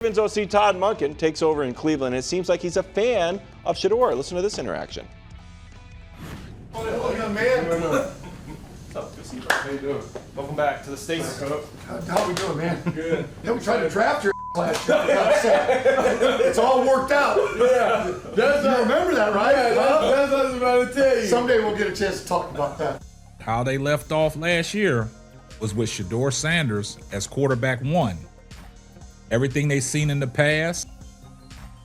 Ravens OC Todd Monken takes over in Cleveland. It seems like he's a fan of Shedeur. Listen to this interaction. Hello, young man. What's up, good to see you, bro? How you doing? Welcome back to the States. How we doing, man? Good. Yeah, we tried to draft your last year. It's all worked out. Yeah. You remember that, right? Yeah, that's what I was about to tell you. Someday we'll get a chance to talk about that. How they left off last year was with Shedeur Sanders as quarterback one. Everything they've seen in the past,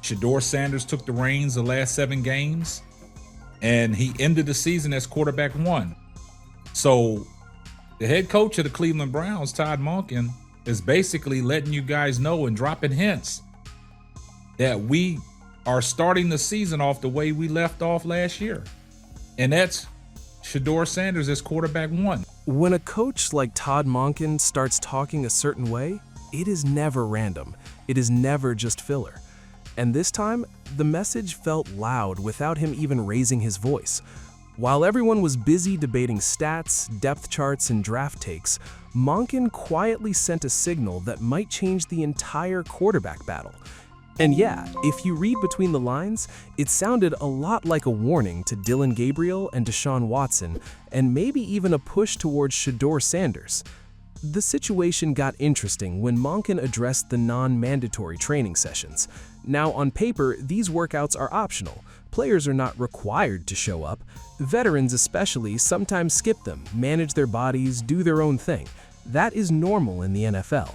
Shedeur Sanders took the reins the last 7 games, and he ended the season as quarterback one. So the head coach of the Cleveland Browns, Todd Monken, is basically letting you guys know and dropping hints that we are starting the season off the way we left off last year. And that's Shedeur Sanders as quarterback one. When a coach like Todd Monken starts talking a certain way, it is never random. It is never just filler. And this time, the message felt loud without him even raising his voice. While everyone was busy debating stats, depth charts, and draft takes, Monken quietly sent a signal that might change the entire quarterback battle. And yeah, if you read between the lines, it sounded a lot like a warning to Dillon Gabriel and Deshaun Watson, and maybe even a push towards Shedeur Sanders. The situation got interesting when Monken addressed the non-mandatory training sessions. Now, on paper, these workouts are optional. Players are not required to show up. Veterans especially sometimes skip them, manage their bodies, do their own thing. That is normal in the NFL.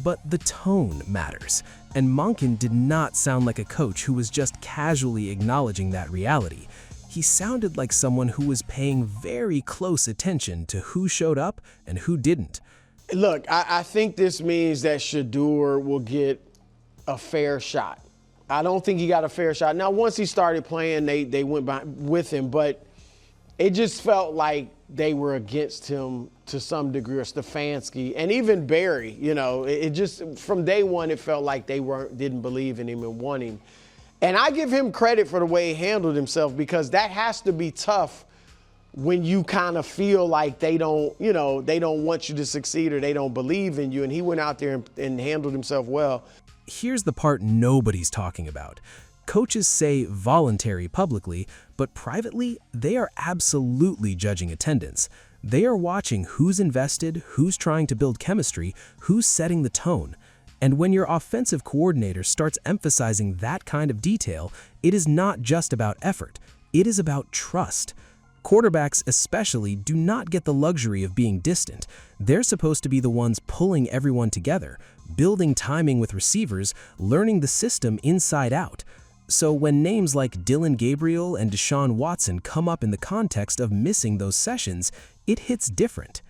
But the tone matters, and Monken did not sound like a coach who was just casually acknowledging that reality. He sounded like someone who was paying very close attention to who showed up and who didn't. Look, I think this means that Shedeur will get a fair shot. I don't think he got a fair shot. Now, once he started playing, they went by with him, but it just felt like they were against him to some degree, or Stefanski, and even Barry. You know, it just from day one it felt like they didn't believe in him and want him. And I give him credit for the way he handled himself, because that has to be tough when you kind of feel like they don't want you to succeed, or they don't believe in you. And he went out there and handled himself well. Here's the part nobody's talking about. Coaches say voluntary publicly, but privately, they are absolutely judging attendance. They are watching who's invested, who's trying to build chemistry, who's setting the tone. And when your offensive coordinator starts emphasizing that kind of detail, it is not just about effort. It is about trust. Quarterbacks especially do not get the luxury of being distant. They're supposed to be the ones pulling everyone together, building timing with receivers, learning the system inside out. So when names like Dillon Gabriel and Deshaun Watson come up in the context of missing those sessions, it hits different.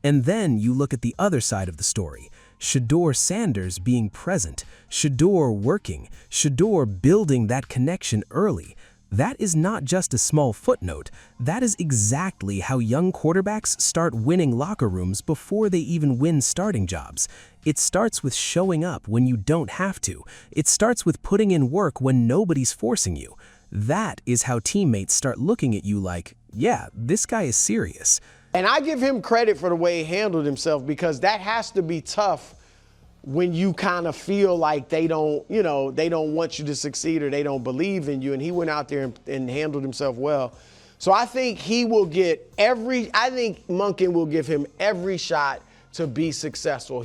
And then you look at the other side of the story. Shedeur Sanders being present, Shedeur working, Shedeur building that connection early. That is not just a small footnote. That is exactly how young quarterbacks start winning locker rooms before they even win starting jobs. It starts with showing up when you don't have to. It starts with putting in work when nobody's forcing you. That is how teammates start looking at you like, yeah, this guy is serious. And I give him credit for the way he handled himself, because that has to be tough when you kind of feel like they don't want you to succeed, or they don't believe in you. And he went out there and handled himself well. So I think I think Monken will give him every shot to be successful.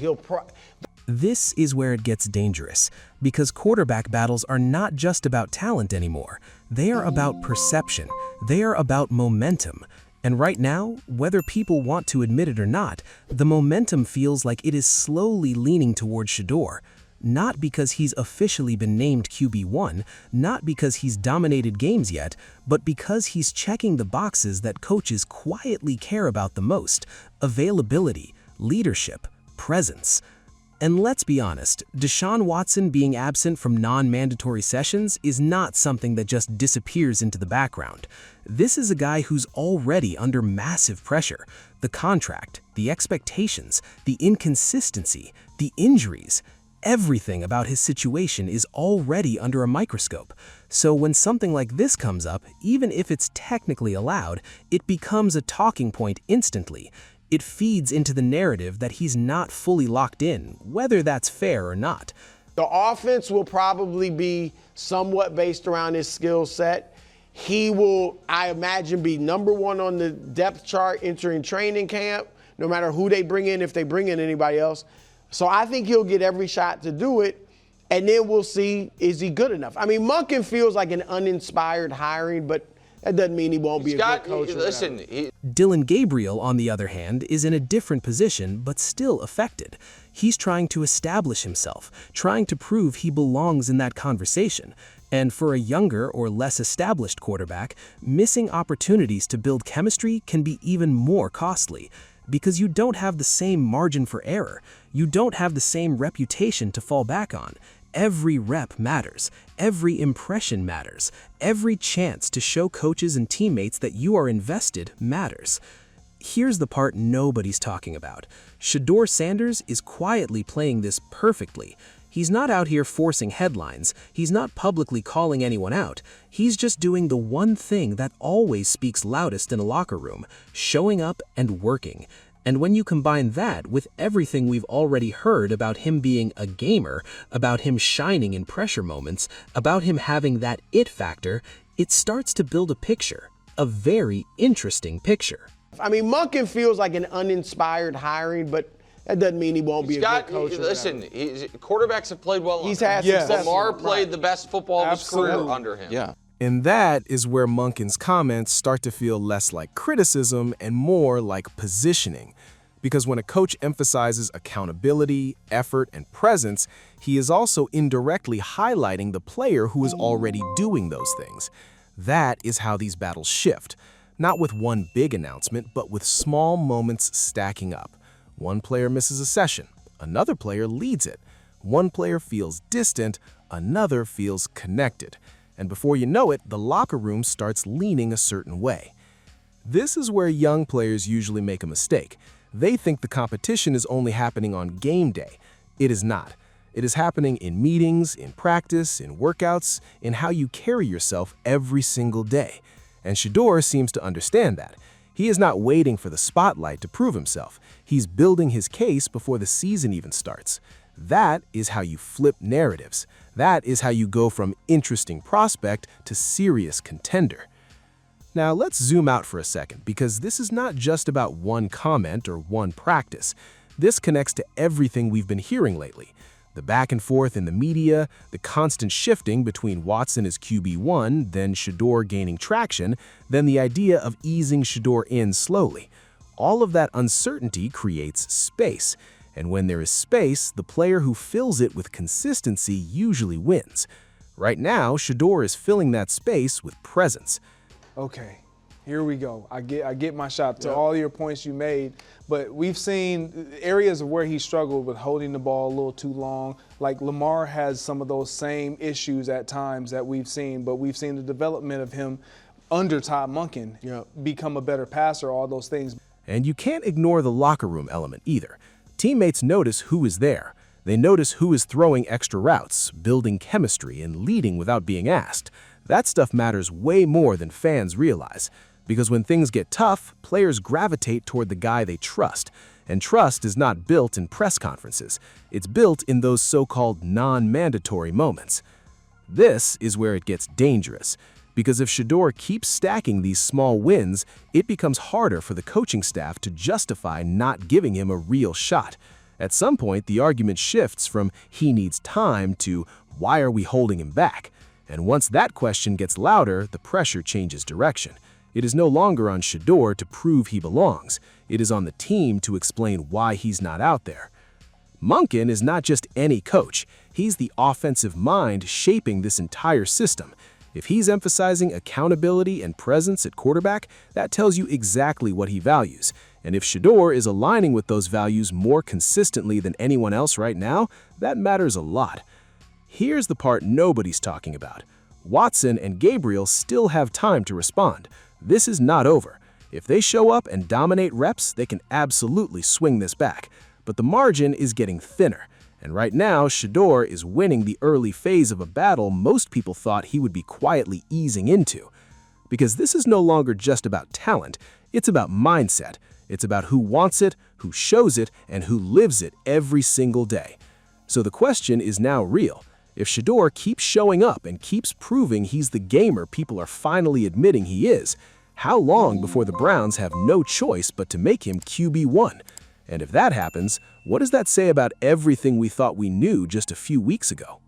This is where it gets dangerous, because quarterback battles are not just about talent anymore. They are about perception. They are about momentum. And right now, whether people want to admit it or not, the momentum feels like it is slowly leaning towards Shedeur. Not because he's officially been named QB1, not because he's dominated games yet, but because he's checking the boxes that coaches quietly care about the most: availability, leadership, presence. And let's be honest, Deshaun Watson being absent from non-mandatory sessions is not something that just disappears into the background. This is a guy who's already under massive pressure. The contract, the expectations, the inconsistency, the injuries, everything about his situation is already under a microscope. So when something like this comes up, even if it's technically allowed, it becomes a talking point instantly. It feeds into the narrative that he's not fully locked in, whether that's fair or not. The offense will probably be somewhat based around his skill set. He will, I imagine, be number one on the depth chart entering training camp, no matter who they bring in, if they bring in anybody else. So I think he'll get every shot to do it, and then we'll see, is he good enough? I mean, Monken feels like an uninspired hiring, but that doesn't mean he won't be a good coach. Listen, Dillon Gabriel, on the other hand, is in a different position but still affected. He's trying to establish himself, trying to prove he belongs in that conversation. And for a younger or less established quarterback, missing opportunities to build chemistry can be even more costly. Because you don't have the same margin for error. You don't have the same reputation to fall back on. Every rep matters. Every impression matters. Every chance to show coaches and teammates that you are invested matters. Here's the part nobody's talking about. Shedeur Sanders is quietly playing this perfectly. He's not out here forcing headlines. He's not publicly calling anyone out. He's just doing the one thing that always speaks loudest in a locker room, showing up and working. And when you combine that with everything we've already heard about him being a gamer, about him shining in pressure moments, about him having that it factor, it starts to build a picture, a very interesting picture. I mean, Monken feels like an uninspired hiring, but that doesn't mean he won't be a good coach. Listen, quarterbers have played well He's under had him. success. Lamar played the best football of his career under him. Yeah. And that is where Monken's comments start to feel less like criticism and more like positioning. Because when a coach emphasizes accountability, effort, and presence, he is also indirectly highlighting the player who is already doing those things. That is how these battles shift. Not with one big announcement, but with small moments stacking up. One player misses a session, another player leads it. One player feels distant, another feels connected. And before you know it, the locker room starts leaning a certain way. This is where young players usually make a mistake. They think the competition is only happening on game day. It is not. It is happening in meetings, in practice, in workouts, in how you carry yourself every single day. And Shedeur seems to understand that. He is not waiting for the spotlight to prove himself. He's building his case before the season even starts. That is how you flip narratives. That is how you go from interesting prospect to serious contender. Now let's zoom out for a second, because this is not just about one comment or one practice. This connects to everything we've been hearing lately. The back and forth in the media, the constant shifting between Watson as QB1, then Shedeur gaining traction, then the idea of easing Shedeur in slowly. All of that uncertainty creates space. And when there is space, the player who fills it with consistency usually wins. Right now, Shedeur is filling that space with presence. Okay, here we go. I get my shot to all your points you made, but we've seen areas of where he struggled with holding the ball a little too long. Like Lamar has some of those same issues at times that we've seen, but we've seen the development of him under Todd Monken become a better passer, all those things. And you can't ignore the locker room element either. Teammates notice who is there. They notice who is throwing extra routes, building chemistry, and leading without being asked. That stuff matters way more than fans realize. Because when things get tough, players gravitate toward the guy they trust. And trust is not built in press conferences. It's built in those so-called non-mandatory moments. This is where it gets dangerous. Because if Shedeur keeps stacking these small wins, it becomes harder for the coaching staff to justify not giving him a real shot. At some point, the argument shifts from he needs time to why are we holding him back? And once that question gets louder, the pressure changes direction. It is no longer on Shedeur to prove he belongs. It is on the team to explain why he's not out there. Monken is not just any coach. He's the offensive mind shaping this entire system. If he's emphasizing accountability and presence at quarterback, that tells you exactly what he values. And if Shedeur is aligning with those values more consistently than anyone else right now, that matters a lot. Here's the part nobody's talking about. Watson and Gabriel still have time to respond. This is not over. If they show up and dominate reps, they can absolutely swing this back. But the margin is getting thinner. And right now, Shedeur is winning the early phase of a battle most people thought he would be quietly easing into. Because this is no longer just about talent, it's about mindset. It's about who wants it, who shows it, and who lives it every single day. So the question is now real. If Shedeur keeps showing up and keeps proving he's the gamer people are finally admitting he is, how long before the Browns have no choice but to make him QB1? And if that happens, what does that say about everything we thought we knew just a few weeks ago?